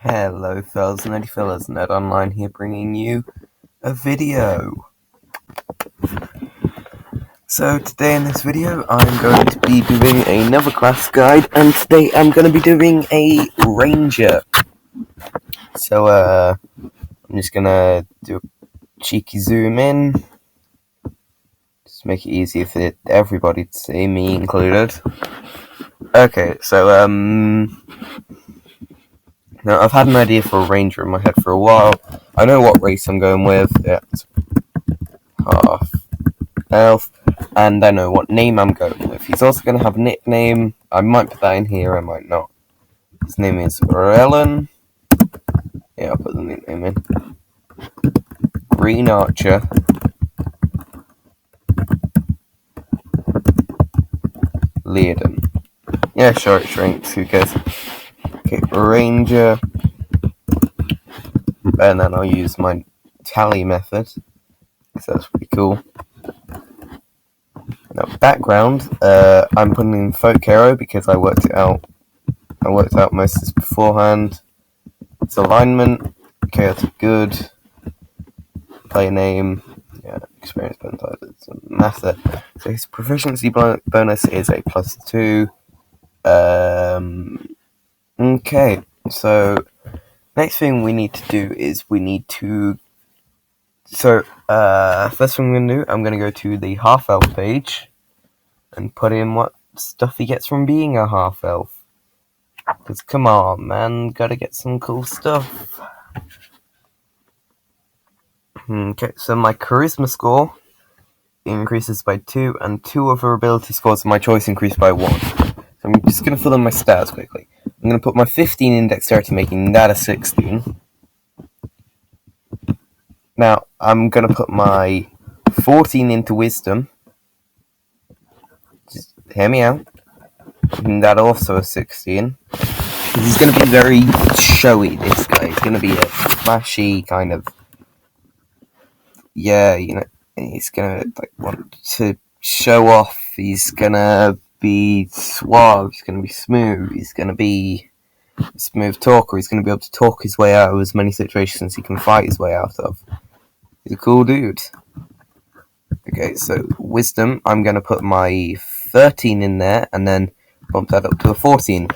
Hello fellas and fellas, Ned Online here bringing you a video. So today in this video I'm going to be doing another class guide, and today I'm going to be doing a ranger. So I'm just going to do a cheeky zoom in, just make it easier for everybody to see, me included. Okay, so now I've had an idea for a ranger in my head for a while. I know what race I'm going with. It's half elf, and I know what name I'm going with. He's also going to have a nickname. I might put that in here, I might not. His name is Relon. Yeah, I'll put the nickname in. Green Archer. Liadon. Yeah, sure, it shrinks, who cares? Okay, Ranger. And then I'll use my tally method, because that's pretty cool. Now, background, I'm putting in folk hero because I worked it out. I worked out most of this beforehand. It's alignment, chaotic good, player name, yeah, experience bonus, it's a master. So his proficiency bonus is a +2. Okay, so next thing we need to do is first thing I'm going to do, I'm going to go to the half-elf page and put in what stuff he gets from being a half-elf. Because come on, man, gotta get some cool stuff. Okay, so my charisma score increases by 2, and 2 other ability scores of my choice increase by 1. So I'm just going to fill in my stats quickly. I'm going to put my 15 in dexterity, making that a 16. Now, I'm going to put my 14 into wisdom. Just hear me out. And that also a 16. He's going to be very showy, this guy. He's going to be a flashy kind of... Yeah, you know, he's going to want to show off. He's going to be suave. He's going to be smooth. He's going to be a smooth talker. He's going to be able to talk his way out of as many situations as he can fight his way out of. He's a cool dude. Okay, so wisdom, I'm going to put my 13 in there and then bump that up to a 14.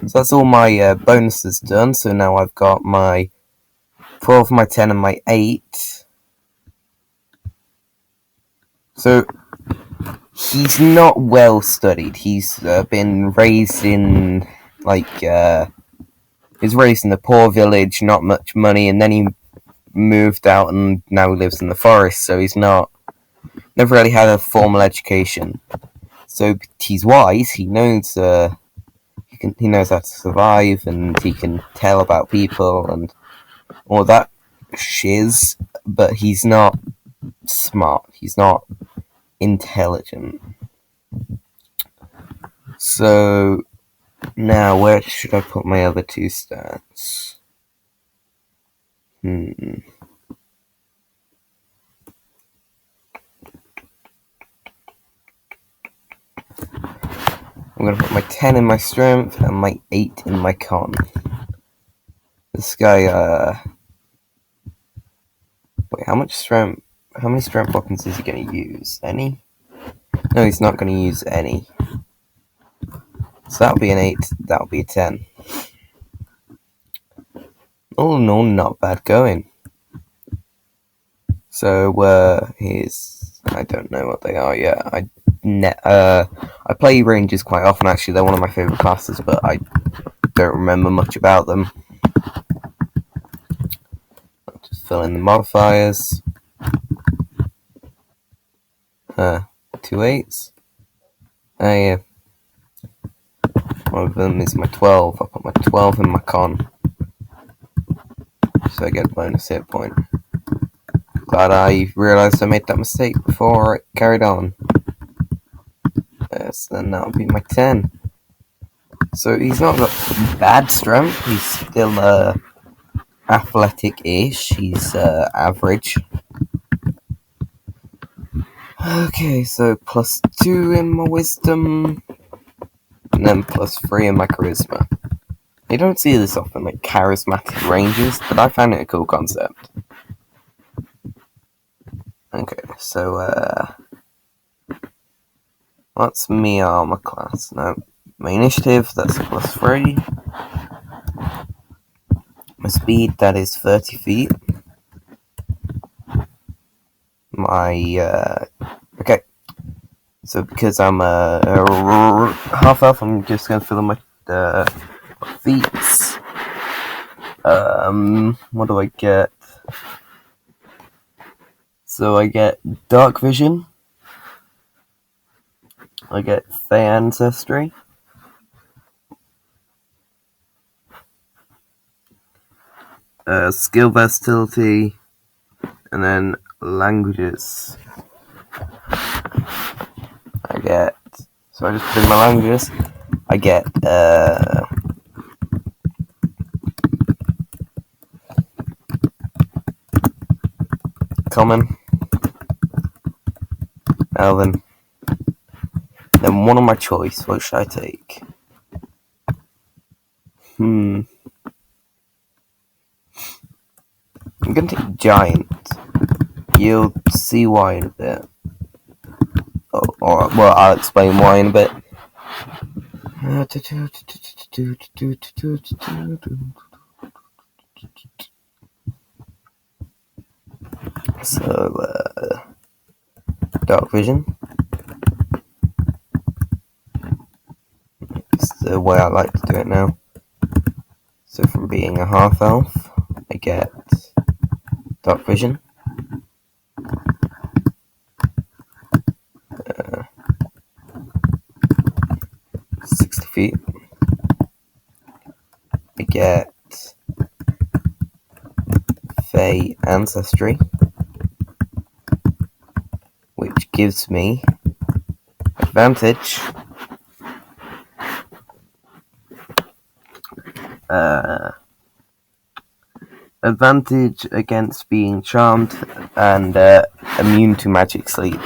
So that's all my bonuses done. So now I've got my 12, my 10, and my 8. So he's not well studied. He's been raised in he's raised in a poor village, not much money, and then he moved out and now he lives in the forest. So he's never really had a formal education. So he's wise. He knows he knows how to survive, and he can tell about people and all that shiz. But he's not smart. He's not intelligent. So now where should I put my other 2 stats? I'm going to put my 10 in my strength and my 8 in my con. This guy, wait, how many strength weapons is he going to use? Any? No, he's not going to use any. So that'll be an 8, that'll be a 10. Oh no, not bad going. So, I don't know what they are yet. I play Rangers quite often, actually. They're one of my favourite classes, but I don't remember much about them. I'll just fill in the modifiers. 2 8s. Oh yeah. One of them is my 12. I'll put my 12 in my con, so I get a bonus hit point. Glad I realised I made that mistake before it carried on. So then that'll be my 10. So he's not got bad strength. He's still athletic-ish. He's average. Okay, so +2 in my wisdom, and then +3 in my charisma. You don't see this often, like charismatic rangers, but I found it a cool concept. Okay, so what's me armor class? No, my initiative, that's a +3. My speed, that is 30 feet. My okay. So because I'm a half elf, I'm just gonna fill in my feats. What do I get? So I get dark vision. I get Fey ancestry. Skill versatility, and then languages. I get. So I just put in my languages. I get Common, Elven. Then one of my choice. What should I take? I'm gonna take Giant. You'll see why in a bit. Well, I'll explain why in a bit. So, dark vision. It's the way I like to do it now. So from being a half elf, I get dark vision. 60 feet. I get Fey ancestry, which gives me advantage. Advantage against being charmed and immune to magic sleep.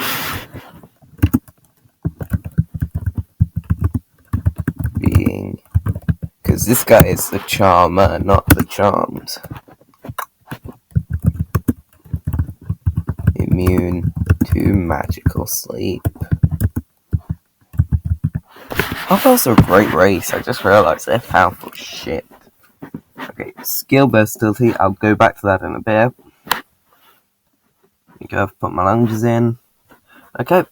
Because this guy is the charmer, not the charmed. Immune to magical sleep. Half-elves are a great race. I just realised they're powerful shit. Okay, skill versatility. I'll go back to that in a bit. I've put my languages in. Okay,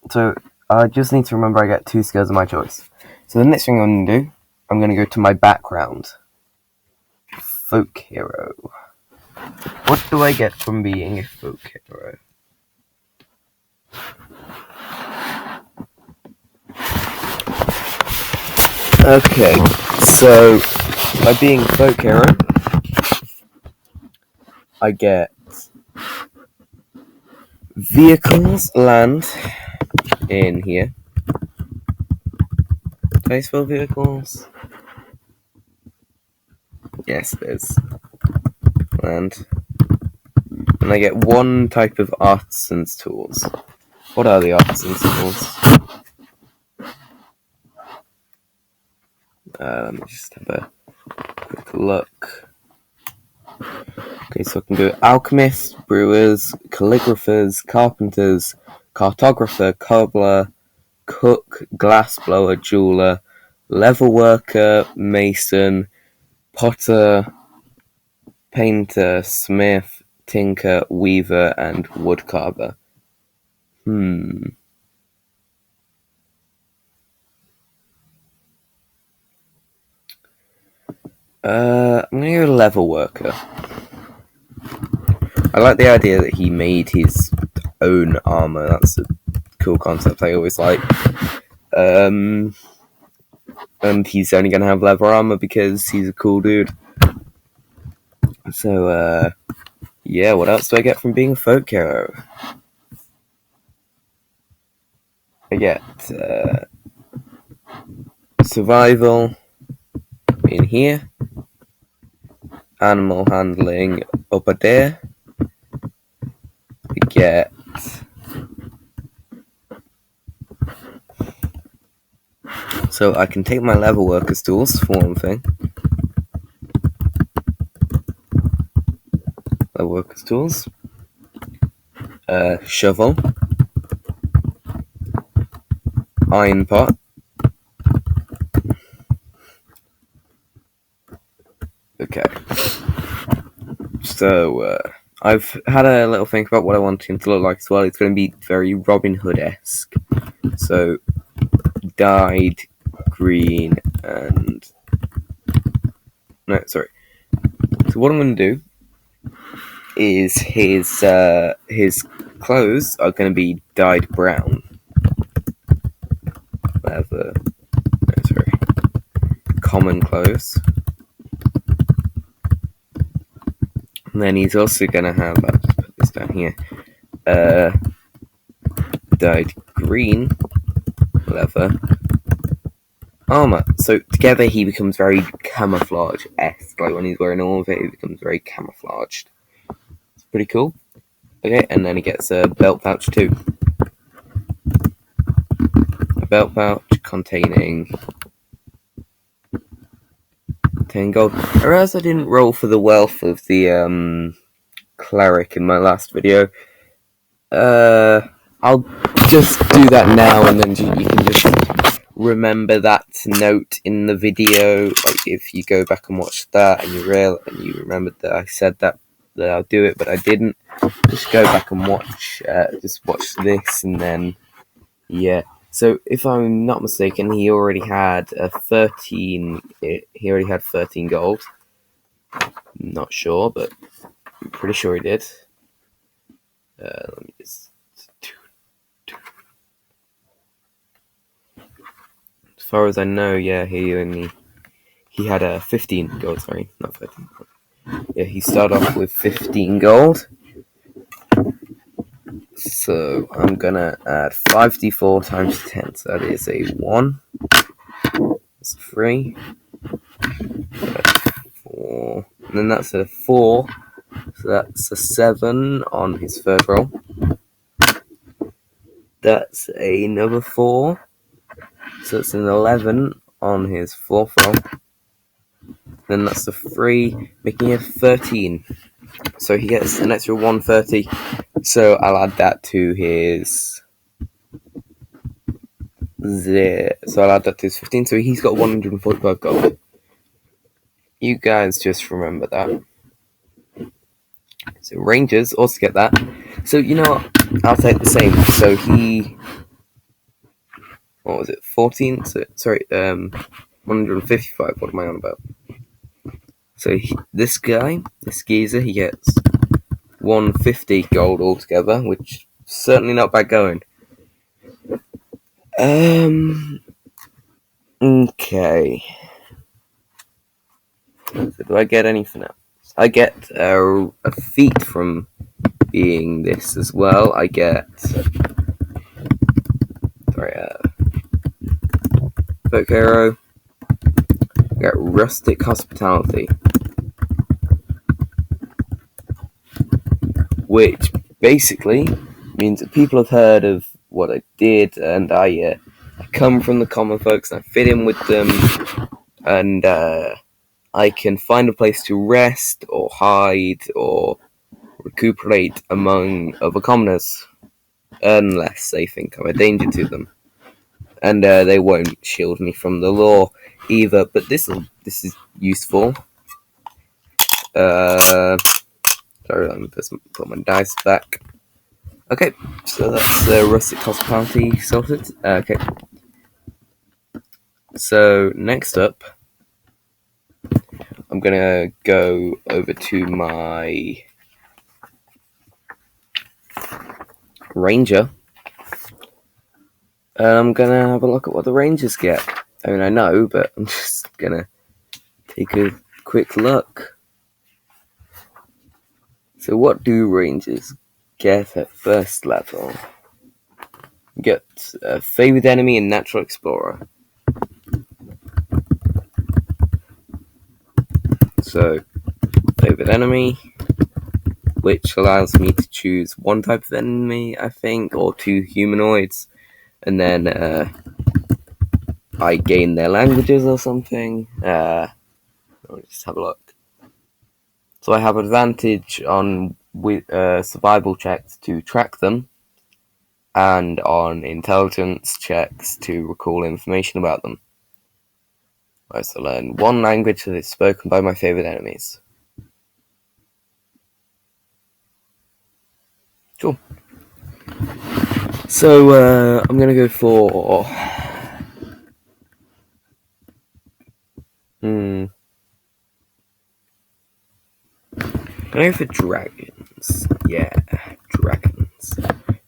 so I just need to remember I get 2 skills of my choice. So the next thing I'm going to do, I'm going to go to my background. Folk hero. What do I get from being a folk hero? Okay, so by being a folk hero, I get vehicles land in here. Do I spell vehicles? Yes, there's land. And I get 1 type of artisan's tools. What are the artisan's tools? Let me just have a quick look. Okay, so I can go alchemists, brewers, calligraphers, carpenters, cartographer, cobbler, cook, glassblower, jeweler, leather worker, mason, potter, painter, smith, tinker, weaver, and woodcarver. I'm gonna go leather worker. I like the idea that he made his own armor. That's a cool concept I always like. And he's only gonna have leather armor because he's a cool dude. So, yeah, what else do I get from being a folk hero? I get survival in here, animal handling up there. I get so I can take my leather workers tools for one thing. the workers' tools. Shovel. Iron pot. Okay. So, I've had a little think about what I want him to look like as well. It's going to be very Robin Hood-esque. So, dyed green and... No, sorry. So what I'm going to do is his clothes are going to be dyed brown. Leather. No, sorry. Common clothes. And then he's also going to have, I'll just put this down here, dyed green leather armor. So together he becomes very camouflage-esque. Like when he's wearing all of it, he becomes very camouflaged. It's pretty cool. Okay, and then he gets a belt pouch too. A belt pouch containing gold. I realised I didn't roll for the wealth of the cleric in my last video. I'll just do that now, and then you can just remember that note in the video. Like if you go back and watch that, and you remembered that I said that I'll do it, but I didn't. Just go back and watch. Just watch this, and then yeah. So if I'm not mistaken, he already had 13. He already had 13 gold. Not sure, but I'm pretty sure he did. Let me just. As far as I know, yeah, he had 15 gold. Sorry, not 13. Yeah, he started off with 15 gold. So I'm gonna add 5d4 times 10. So that is a 1. That's 3. That's 4. And then that's a 4. So that's a 7 on his third roll. That's another 4. So it's an 11 on his fourth roll. Then that's a 3, making it 13. So he gets an extra 130. So I'll add that to his... So I'll add that to his 15. So he's got 145 gold. You guys just remember that. So Rangers also get that. So you know what? I'll take the same. So he... What was it? 14? So, sorry, 155. What am I on about? So this geezer, he gets 150 gold altogether, which is certainly not bad going. Okay. So do I get anything else? I get a feat from being this as well. I get... Folk Arrow. I get Rustic Hospitality. Which basically means that people have heard of what I did, and I come from the common folks, and I fit in with them, and I can find a place to rest, or hide, or recuperate among other commoners, unless they think I'm a danger to them. And they won't shield me from the law either, but this is useful. Sorry, let me put my dice back. Okay, so that's the Rustic Hospitality sorted. Okay. So, next up, I'm gonna go over to my Ranger. I'm gonna have a look at what the Rangers get. I mean, I know, but I'm just gonna take a quick look. So what do Rangers get at first level? You get Favoured Enemy and Natural Explorer. So, Favoured Enemy, which allows me to choose one type of enemy, I think, or 2 humanoids. And then I gain their languages or something. I'll just have a look. So I have advantage on survival checks to track them, and on intelligence checks to recall information about them. I also learn one language that is spoken by my favorite enemies. Cool. So I'm gonna go for I'm gonna go for dragons. Yeah, dragons.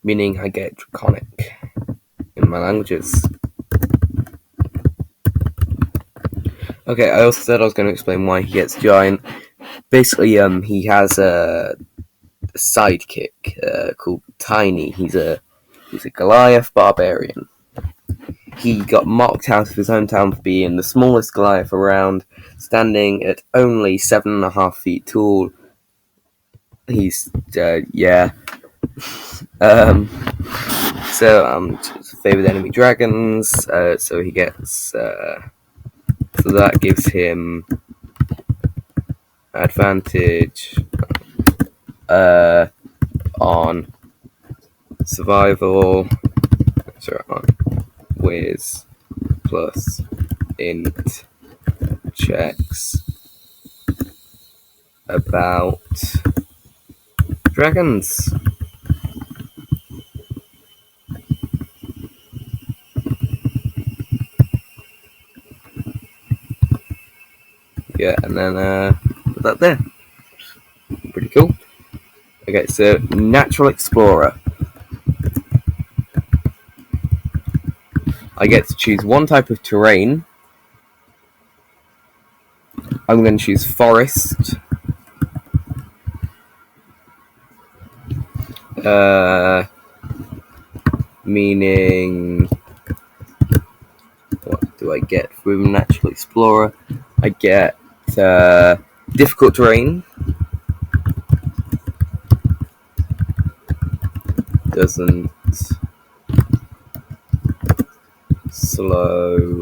Meaning I get draconic in my languages. Okay, I also said I was going to explain why he gets giant. Basically, he has a sidekick called Tiny. He's a Goliath barbarian. He got mocked out of his hometown for being the smallest Goliath around, standing at only 7.5 feet tall. He's yeah. So favorite enemy dragons. So he gets. So that gives him advantage on survival. Sorry, on whiz plus int checks about dragons. Yeah, and then put that there. Pretty cool. Okay, so Natural Explorer. I get to choose one type of terrain. I'm going to choose forest. Meaning, what do I get from Natural Explorer? I get difficult terrain. Doesn't slow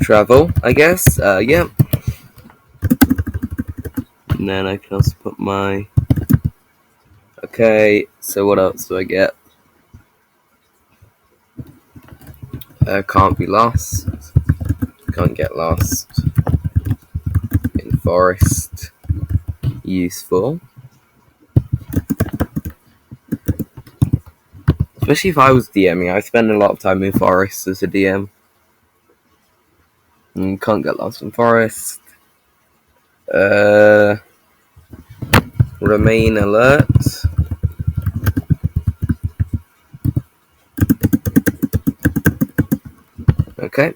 travel, I guess. Yeah. And then I can also put my. Okay, so what else do I get? Can't be lost. Can't get lost. In forest. Useful. Especially if I was DMing. I spend a lot of time in forest as a DM. And can't get lost in forest. Remain alert. Okay.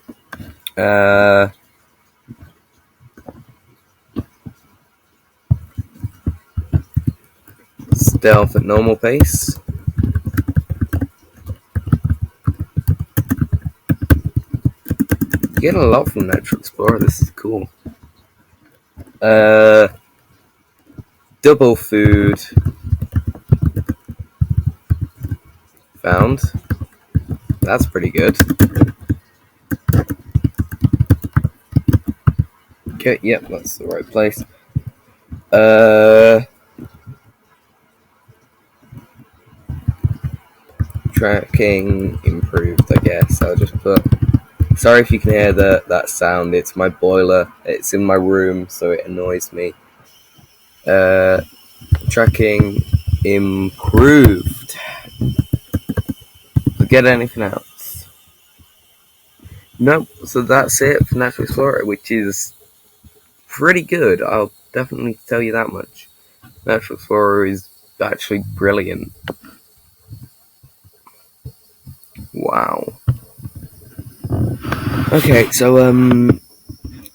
Stealth at normal pace. You get a lot from Natural Explorer. This is cool. Double food found. That's pretty good. Okay, yep, that's the right place. Tracking improved, I guess. I'll just put. Sorry if you can hear that sound. It's my boiler. It's in my room, so it annoys me. Tracking improved. Get anything else? Nope. So that's it for Natural Explorer, which is pretty good. I'll definitely tell you that much. Natural Explorer is actually brilliant. Wow. Okay, so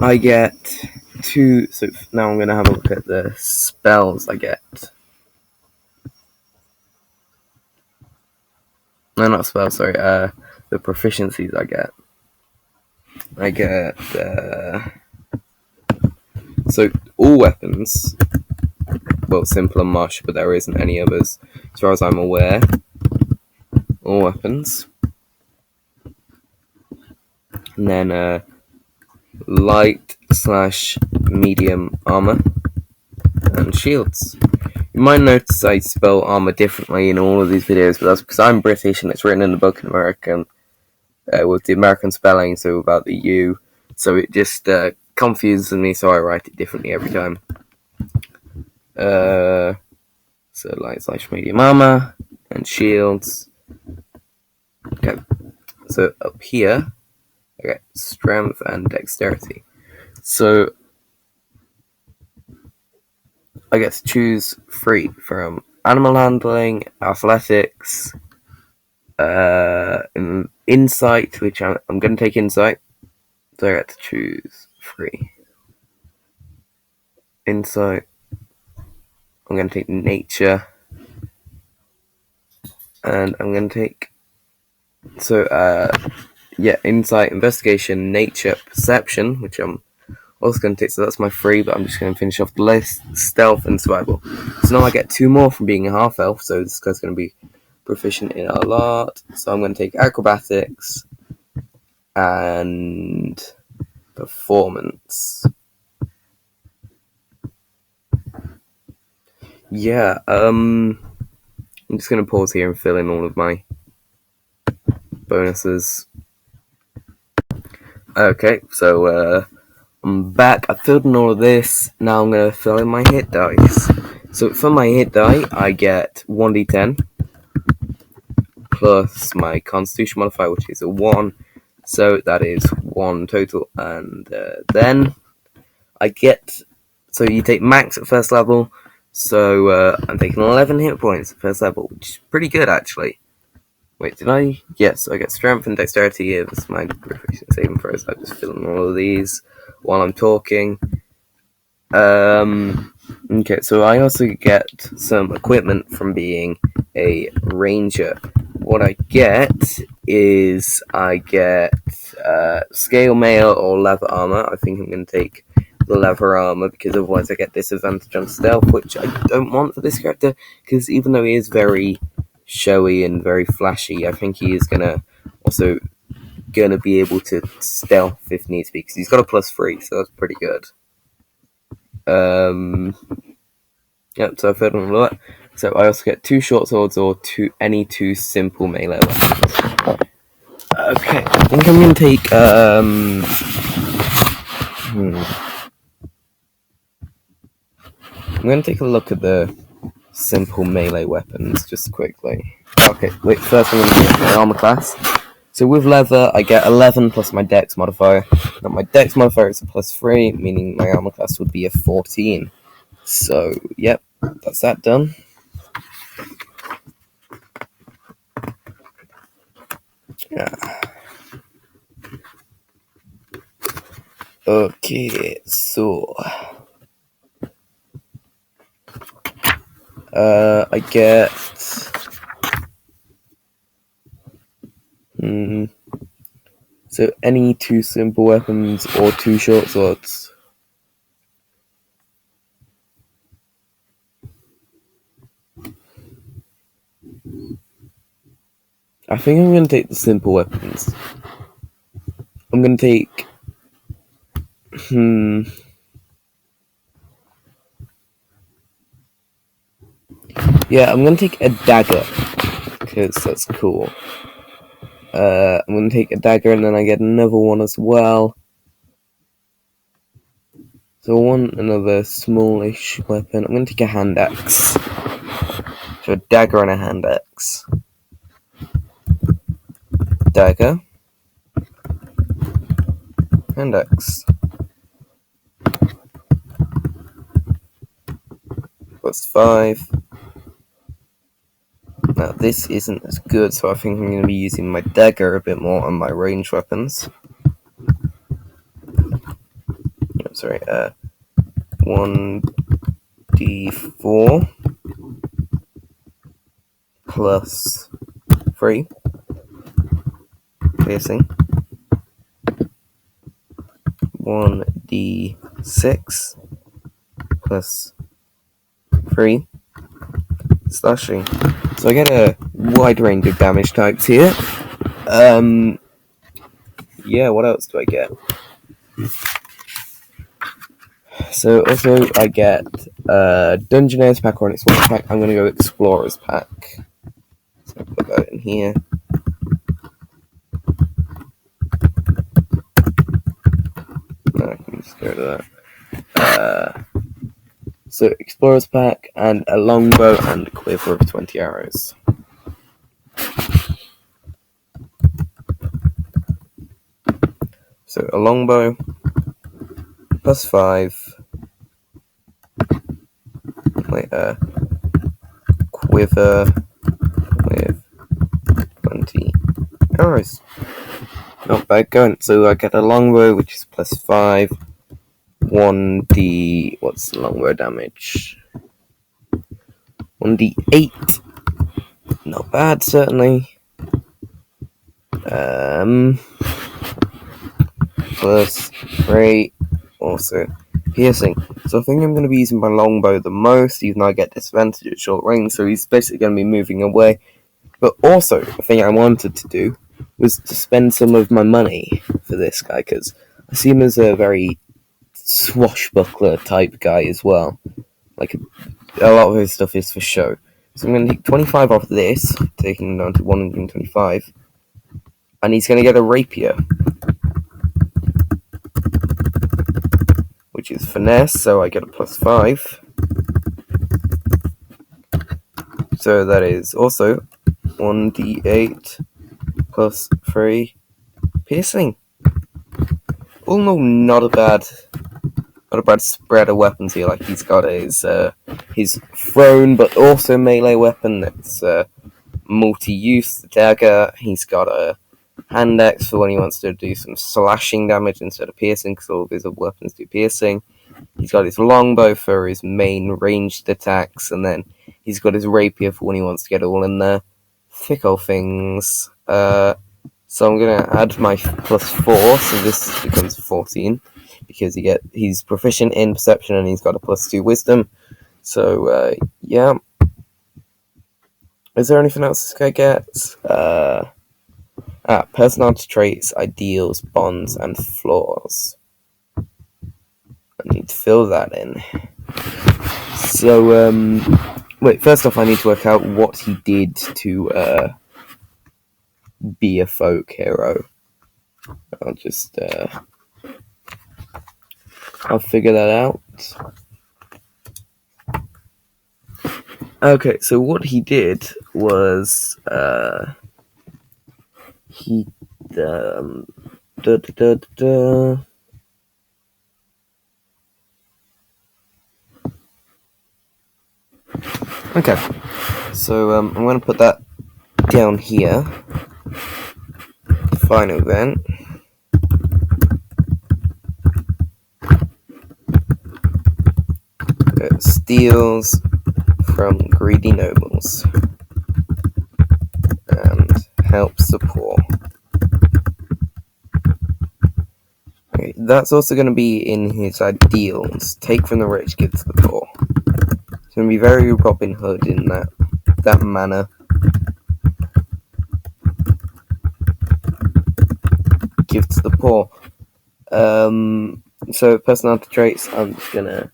I get 2. So now I'm gonna have a look at the spells I get. No, not spells. Sorry. The proficiencies I get. I get so all weapons. Well, simple and mush, but there isn't any others as far as I'm aware. All weapons. and then light / medium armor, and shields. You might notice I spell armor differently in all of these videos, but that's because I'm British and it's written in the book in American, with the American spelling, so about the U, so it just confuses me, so I write it differently every time. So light / medium armor and shields. Okay, so up here I get strength and dexterity. So I get to choose 3 from animal handling, athletics, insight, which I'm going to take insight. So I get to choose 3. Insight. I'm going to take nature. And I'm going to take... insight, investigation, nature, perception, which I'm also going to take, so that's my 3, but I'm just going to finish off the list. Stealth and survival. So now I get 2 more from being a half elf, so this guy's going to be proficient in a lot. So I'm going to take acrobatics and performance. Yeah, I'm just going to pause here and fill in all of my bonuses. Okay, so I'm back. I filled in all of this. Now I'm going to fill in my hit dice. So for my hit die, I get 1d10 plus my constitution modifier, which is a 1. So that is 1 total. And then I get... So you take max at first level. So I'm taking 11 hit points at first level, which is pretty good, actually. Wait, did I? Yes, I get strength and dexterity. It's my proficiency saving throws. I just fill in all of these while I'm talking. Okay, so I also get some equipment from being a ranger. What I get is scale mail or leather armor. I think I'm going to take the leather armor because otherwise I get disadvantage on stealth, which I don't want for this character, because even though he is very showy and very flashy, I think he is also gonna be able to stealth if needs be, because he's got a +3, so that's pretty good. Yep, so I filled in all that. So I also get 2 short swords or any 2 simple melee weapons. Okay, I think I'm gonna take I'm gonna take a look at the simple melee weapons just quickly. Okay, wait, first I'm gonna take my armor class. So with leather, I get 11 plus my dex modifier. Now my dex modifier is a +3, meaning my armor class would be a 14. So, yep, that's that done. Yeah. Okay, so I get so any 2 simple weapons or 2 short swords. I think I'm gonna take the simple weapons. I'm gonna take yeah, I'm gonna take a dagger because that's cool. I'm gonna take a dagger and then I get another one as well. So I want another smallish weapon. I'm gonna take a hand axe. So a dagger and a hand axe. Dagger. Hand axe. +5. Now this isn't as good, so I think I'm going to be using my dagger a bit more on my ranged weapons. I'm sorry, 1d4 +3 piercing, 1d6 +3 slashing. So I get a wide range of damage types here. yeah, what else do I get? So also I get Dungeonaires pack or an Explorers pack. I'm going to go Explorers pack. So I'll put that in here. No, I can just go to that. So Explorers pack and a longbow and a quiver of 20 arrows. So a longbow plus 5. Wait, quiver with 20 arrows. Not bad going. So I get a longbow, which is plus 5. 1d. What's the longbow damage? 1d8. Not bad, certainly. Plus 3. Also piercing. So I think I'm going to be using my longbow the most, even though I get disadvantage at short range. So he's basically going to be moving away. But also, the thing I wanted to do was to spend some of my money for this guy, because I see him as a very swashbuckler type guy as well. Like, a lot of his stuff is for show. So I'm going to take 25 off this, taking him down to 125. And he's going to get a rapier, which is finesse, so I get a plus 5. So that is also 1d8 plus 3 piercing. All in all, not a bad spread of weapons here. Like, he's got his thrown but also melee weapon that's multi-use, the dagger. He's got a hand axe for when he wants to do some slashing damage instead of piercing, because all of his other weapons do piercing. He's got his longbow for his main ranged attacks, and then he's got his rapier for when he wants to get all in the thick things. So I'm going to add my plus 4, so this becomes 14, because he's proficient in perception and he's got a plus 2 wisdom. So, yeah. Is there anything else this guy gets? Personality traits, ideals, bonds, and flaws. I need to fill that in. So, wait, first off I need to work out what he did to be a folk hero. I'll figure that out. Okay, so what he did was, he, Okay, so I'm going to put that down here. Final event. It steals from greedy nobles and helps the poor. Okay, that's also going to be in his ideals. Take from the rich, give to the poor. It's going to be very Robin Hood in that manner. Give to the poor. So personality traits, I'm just gonna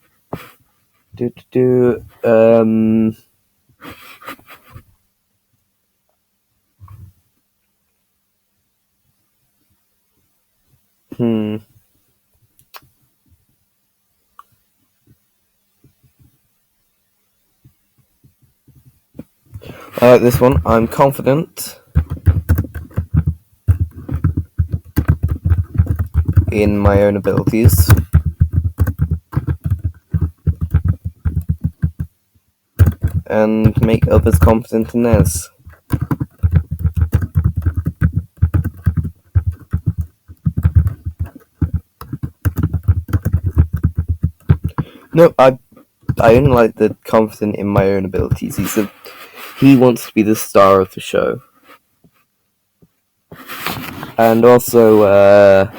this one, I'm confident in my own abilities. And make others confident in theirs. No, I only like the confident in my own abilities. He wants to be the star of the show. And also,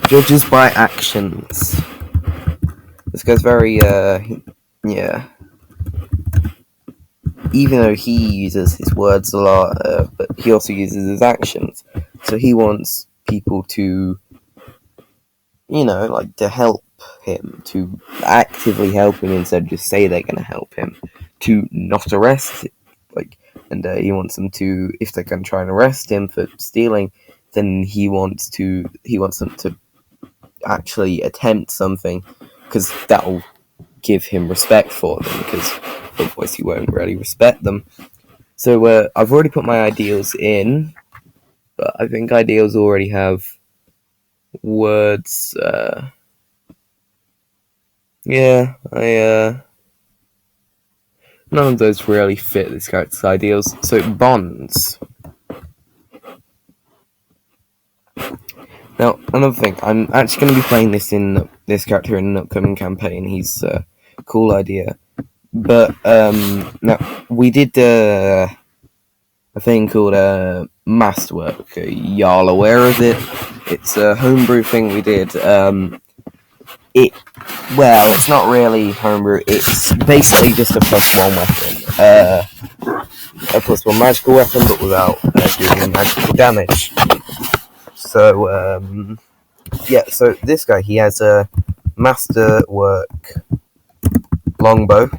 Judges by actions. This guy's very, yeah. Even though he uses his words a lot, but he also uses his actions. So he wants people to, to help him, to actively help him instead of just say they're going to help him, to not arrest him. And he wants them to, if they're going to try and arrest him for stealing, then he wants them to actually attempt something, because that'll give him respect for them, because otherwise he won't really respect them. So I've already put my ideals in, but I think ideals already have words. None of those really fit this character's ideals. So bonds. Now, another thing, I'm actually going to be playing this character in an upcoming campaign. He's a cool idea. But, now, we did a thing called Masterwork. Y'all aware of it? It's a homebrew thing we did. It's not really homebrew. It's basically just a +1 weapon. A +1 magical weapon, but without doing magical damage. So, so this guy, he has a Masterwork longbow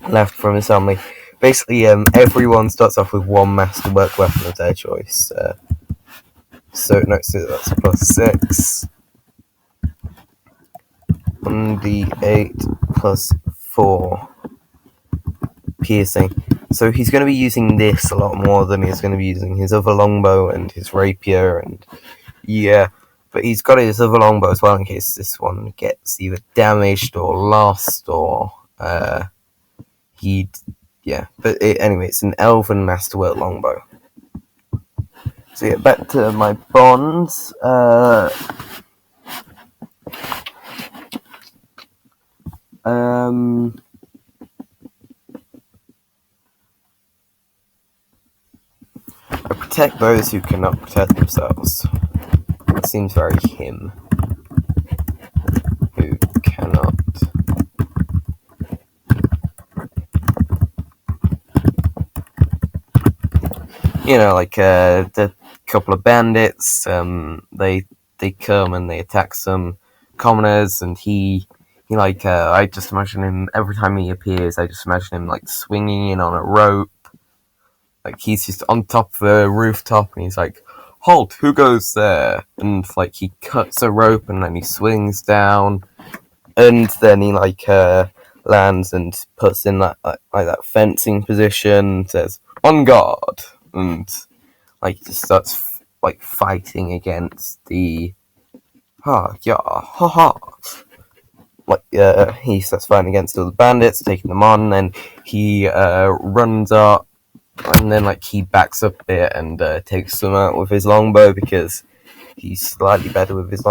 left from his family. Basically, everyone starts off with one Masterwork weapon of their choice. So that's +6. 1d8 +4 piercing. So he's going to be using this a lot more than he's going to be using his other longbow and his rapier, and but he's got his other longbow as well in case this one gets either damaged or lost or but anyway, it's an elven Masterwork longbow. So back to my bonds. Protect those who cannot protect themselves. It seems very him. Who cannot. The couple of bandits, they come and they attack some commoners, and I just imagine him, every time he appears, I just imagine him, swinging in on a rope. He's just on top of a rooftop, and he's like, "Halt! Who goes there?" And, he cuts a rope, and then he swings down, and then he, lands and puts in that fencing position, says, "On guard!" And, he just starts, fighting against the... he starts fighting against all the bandits, taking them on, and then he runs up, and then he backs up a bit and takes them out with his longbow, because he's slightly better with his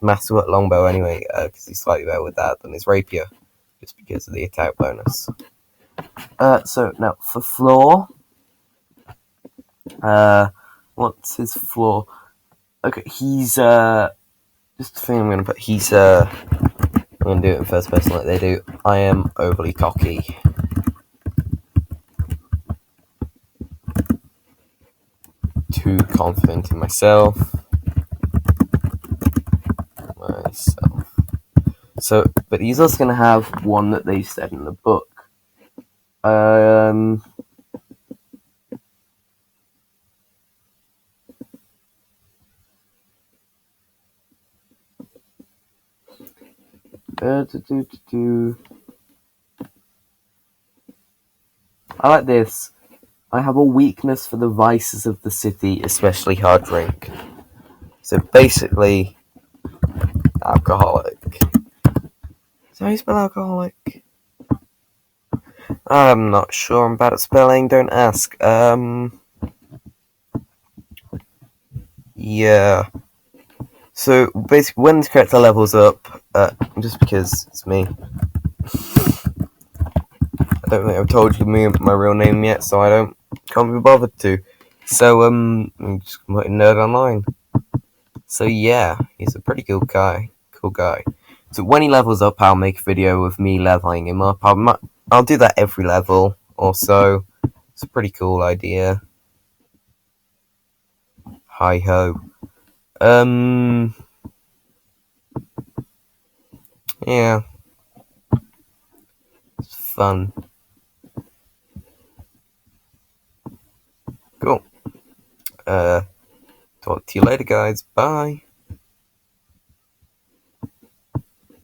Masterwork longbow anyway, because he's slightly better with that than his rapier, just because of the attack bonus. So now for flaw, what's his flaw? Okay, he's just the thing I'm gonna put. I'm gonna do it in first person like they do. I am overly cocky. Too confident in myself. So, but he's also going to have one that they said in the book. I like this. I have a weakness for the vices of the city, especially hard drink. So basically, alcoholic. Is that how you spell alcoholic? I'm not sure. I'm bad at spelling. Don't ask. Yeah. So basically, when this character levels up, just because it's me, I don't think I've told you my real name yet, so I can't be bothered to. So I'm just putting Nerd Online. So yeah, he's a pretty cool guy. So when he levels up, I'll make a video of me leveling him up. I'll do that every level or so. It's a pretty cool idea. Hi ho. Yeah, it's fun. Cool. Talk to you later, guys. Bye.